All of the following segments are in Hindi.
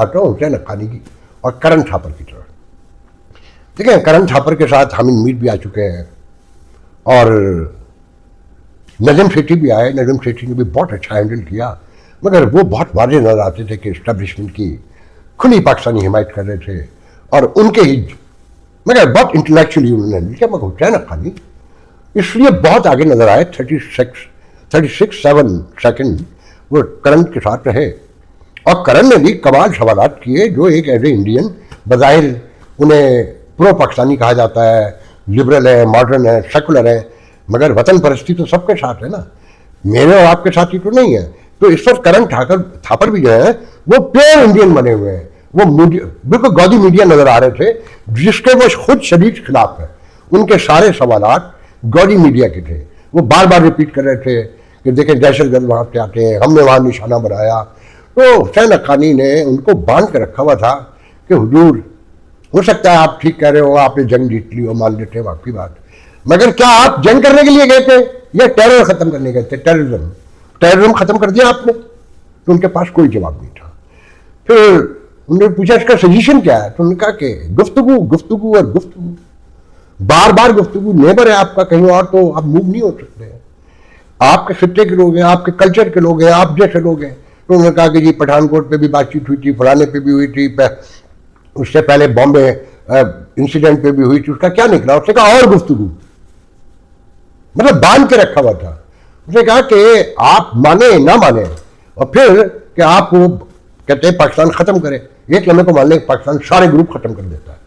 आता हूँ हुसैन हक्कानी की और करण थापर की तरफ। देखिए, करण थापर के साथ हामिद मीर भी आ चुके हैं और नजम सेठी भी आए। नजम सेठी ने भी बहुत अच्छा हैंडल किया, मगर वो बहुत वाज़ेह नजर आते थे कि इस्टेब्लिशमेंट की खुली पाकिस्तानी हिमायत कर रहे थे और उनके ही, मगर बहुत इंटेलेक्चुअली उन्होंने हैंडल किया। मगर हुसैन हक्कानी इसलिए बहुत आगे नजर आए, 36-7 सेकंड वो करण के साथ रहे और करण ने भी कमाल सवालात किए जो एक एज ए इंडियन बज़ाहिर उन्हें प्रो पाकिस्तानी कहा जाता है, लिबरल है, मॉडर्न है, सेकुलर है, मगर वतन परस्ती तो सबके साथ है ना, मेरे और आपके साथ ही तो नहीं है। तो इस वक्त करण थापर भी जो है वो प्योर इंडियन बने हुए हैं। वो बिल्कुल गौदी मीडिया नजर आ रहे थे जिसके वो खुद शदीद खिलाफ है। उनके सारे सवालात गौदी मीडिया के थे। वो बार बार रिपीट कर रहे थे कि देखें दहशतगर्द वहां से आते हैं, हमने वहां निशाना बनाया। तो हुसैन हक्कानी ने उनको बांध कर रखा हुआ था कि हुजूर, हो सकता है आप ठीक कह रहे हो, आपने जंग जीत ली हो, मान लेते हैं आपकी बात, मगर क्या आप जंग करने के लिए गए थे या टेरर खत्म करने गए थे? टेररिज्म खत्म कर दिया आपने? तो उनके पास कोई जवाब नहीं था। फिर उन्होंने पूछा इसका सजेशन क्या है, तो उन्होंने कहा कि गुफ्तगू गुफ्तगू और गुफ्तगू, बार बार गुफ्तगू। नेबर है आपका कहीं और, तो आप मूव नहीं हो सकते हैं। आपके खित्ते के लोग हैं, आपके कल्चर के लोग हैं, आप जैसे लोग हैं। तो उन्होंने कहा कि जी पठानकोट पे भी बातचीत हुई थी, फलाने पे भी हुई थी, उससे पहले बॉम्बे इंसिडेंट पे भी हुई थी, उसका क्या निकला? उसने कहा और गुफ्तगू, मतलब बांध के रखा हुआ था। उसने कहा कि आप माने ना माने और फिर कि आप वो कहते हैं पाकिस्तान खत्म करें, एक लम्हे को मान लें पाकिस्तान सारे ग्रुप खत्म कर देता है,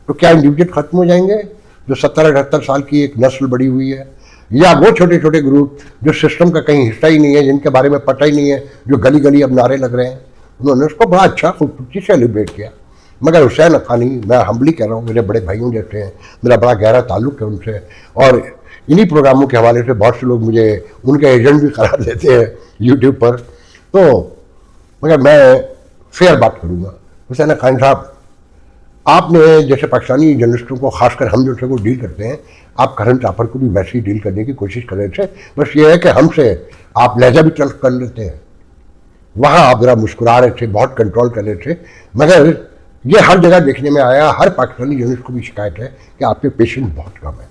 तो क्या इंडिविजुअल खत्म हो जाएंगे जो 70-78 साल की एक नस्ल बड़ी हुई है, या वो छोटे छोटे ग्रुप जो सिस्टम का कहीं हिस्सा ही नहीं है, जिनके बारे में पता ही नहीं है, जो गली गली अब नारे लग रहे हैं? उन्होंने उसको बड़ा अच्छा खूबसूरती से सेलिब्रेट किया। मगर हुसैन हक्कानी, मैं हम्बली कह रहा हूँ, मेरे बड़े भाइयों जैसे हैं, मेरा बड़ा गहरा ताल्लुक है उनसे, और इन्हीं प्रोग्रामों के हवाले से बहुत से लोग मुझे उनके एजेंट भी करार देते हैं यूट्यूब पर। तो मगर मैं फेयर बात करूँगा। हुसैन हक्कानी साहब, आपने जैसे पाकिस्तानी जर्नलिस्टों को, खासकर हम जो को डील करते हैं, आप करण थापर को भी वैसे ही डील करने की कोशिश कर रहे थे। बस ये है कि हमसे आप लहजा भी तल्ख कर लेते हैं, वहाँ आप जरा मुस्कुरा रहे थे, बहुत कंट्रोल कर रहे थे। मगर ये हर जगह देखने में आया, हर पाकिस्तानी जर्नलिस्ट को भी शिकायत है कि आपके पेशेंस बहुत कम है।